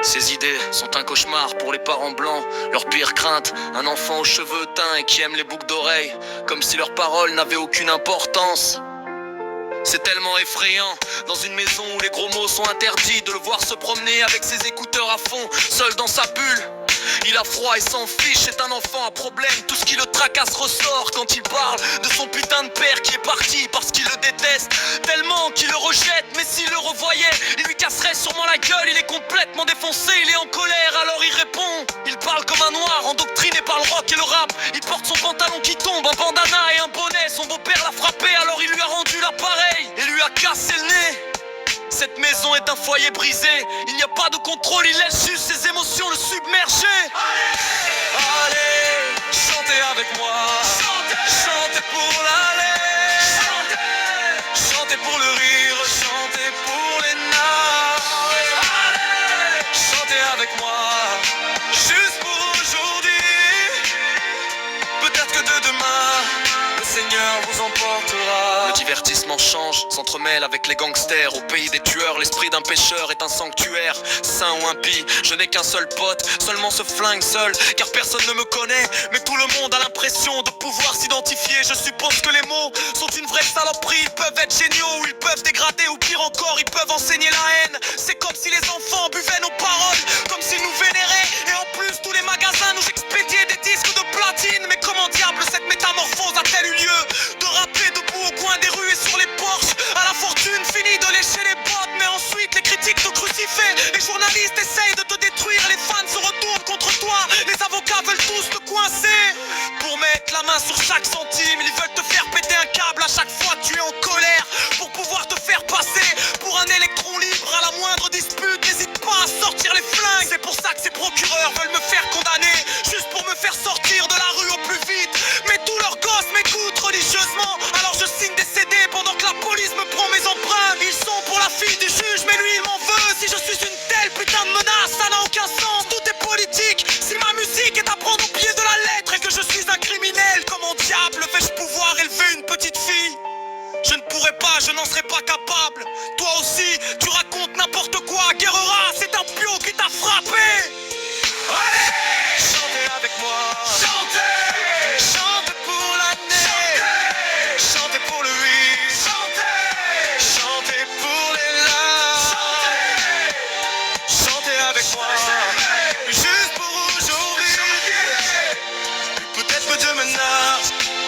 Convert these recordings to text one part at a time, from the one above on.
Ces idées sont un cauchemar pour les parents blancs. Leur pire crainte, un enfant aux cheveux teints et qui aime les boucles d'oreilles, comme si leurs paroles n'avaient aucune importance. C'est tellement effrayant, dans une maison où les gros mots sont interdits, de le voir se promener avec ses écouteurs à fond, seul dans sa bulle. Il a froid et s'en fiche, c'est un enfant à problème. Tout ce qui le tracasse ressort quand il parle de son putain de père qui est parti parce qu'il le déteste tellement qu'il le rejette. Mais s'il le revoyait, il lui casserait sûrement la gueule. Il est complètement défoncé, il est en colère, alors il répond. Il parle comme un noir, endoctriné par le rock et le rap. Il porte son pantalon qui tombe, un bandana et un bonnet. Son beau-père l'a frappé, alors il lui a rendu l'appareil et lui a cassé le nez. Cette maison est un foyer brisé, il n'y a pas de contrôle, il laisse juste ses émotions le submerger. Allez, chantez avec moi, chantez pour l'aller, chantez pour le rire, chantez pour les nards. Chantez avec moi, juste pour aujourd'hui, peut-être que de demain, le Seigneur vous emportera. Le divertissement change, s'entremêle avec les gangsters. Au pays des tueurs, l'esprit d'un pêcheur est un sanctuaire. Saint ou impie, je n'ai qu'un seul pote, seulement ce flingue seul, car personne ne me connaît. Mais tout le monde a l'impression de pouvoir s'identifier. Je suppose que les mots sont une vraie saloperie. Ils peuvent être géniaux ou ils peuvent dégrader, ou pire encore, ils peuvent enseigner la haine. C'est comme si les enfants buvaient nos paroles, comme s'ils nous vénéraient. Et en plus, tous les magasins nous expédiaient des disques de platine. Mais comment diable cette métamorphose a-t-elle eu lieu? De rapper debout au coin des rues et sur les porches, à la fortune finie de lécher les bottes. Mais ensuite les critiques te crucifient, les journalistes essayent de te détruire, les fans se retournent contre toi, les avocats veulent tous te coincer pour mettre la main sur chaque centime. Ils veulent te faire péter un câble à chaque fois que tu es en colère, pour pouvoir te faire passer pour un électron libre. À la moindre dispute, n'hésite pas à sortir les flingues. C'est pour ça que ces procureurs veulent me faire condamner, juste pour me faire sortir de la rue au plus vite. Mais tous leurs gosses m'écoutent religieusement, alors je signe des CD pendant que la police me prend mes empreintes. Ils sont pour la fille du juge, mais lui il m'en veut. Si je suis une telle putain de menace, ça n'a aucun sens, tout est politique. Si ma musique est à prendre au pied de la lettre et que je suis un criminel, comment diable vais-je pouvoir élever une petite fille? Je ne pourrais pas, je n'en serais pas capable. Toi aussi, tu racontes n'importe quoi. Guerrera, c'est un pion qui t'a frappé. Allez, chantez avec moi, chantez, chantez pour l'année, chantez pour le oui, chantez, chantez pour les larmes, chantez avec moi, juste pour aujourd'hui, peut-être que demain,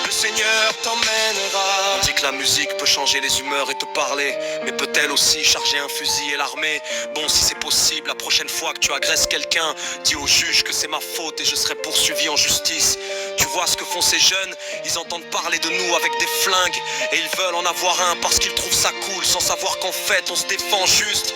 le Seigneur t'emmènera. On dit que la musique peut changer les humeurs et te parler, mais peut-elle aussi charger un fusil et l'armer? Bon, si c'est possible, la prochaine fois que tu agresses quelqu'un, dis au juge que c'est ma faute et je serai poursuivi en justice. Tu vois ce que font ces jeunes? Ils entendent parler de nous avec des flingues et ils veulent en avoir un parce qu'ils trouvent ça cool, sans savoir qu'en fait on se défend juste.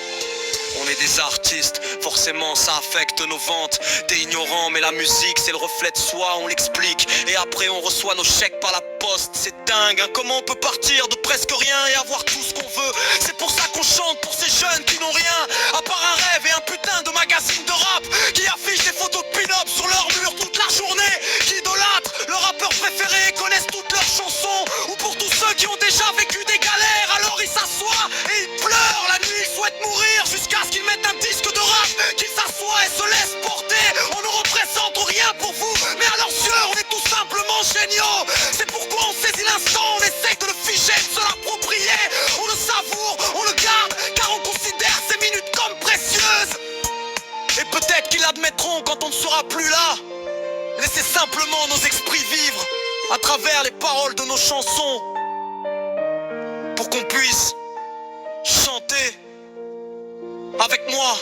On est des artistes, forcément ça affecte nos ventes. T'es ignorant mais la musique c'est le reflet de soi, on l'explique. Et après on reçoit nos chèques par la poste. C'est dingue hein, comment on peut partir de presque rien et avoir tout ce qu'on veut. C'est pour ça qu'on chante pour ces jeunes qui n'ont rien à part un rêve et un putain de magazine de rap, qui affichent des photos de pin-up sur leur mur toute la journée, qui idolâtrent leur rappeur préféré, connaissent toutes leurs chansons. Ou pour tous ceux qui ont déjà vécu des galères, alors ils s'assoient et ils pleurent. La nuit ils souhaitent mourir jusqu'à ce qu'ils mettent un disque de rap, qu'ils s'assoient et se laissent porter. On ne représente rien pour vous, mais à leurs yeux on est tout simplement géniaux. C'est pourquoi on saisit l'instant, on essaye de le figer, de se l'approprier. On le savoure, on le garde, car on considère ces minutes comme précieuses. Et peut-être qu'ils l'admettront quand on ne sera plus là. Laissez simplement nos esprits vivre à travers les paroles de nos chansons, pour qu'on puisse chanter avec moi.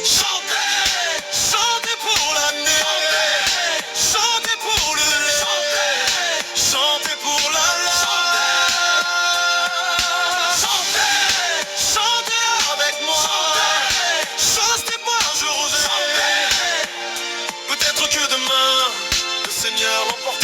Chantez, chantez pour l'année, chantez pour le lait, chantez pour la chantez, chantez avec moi, chantez-moi aujourd'hui, peut-être que demain, le Seigneur l'emportera.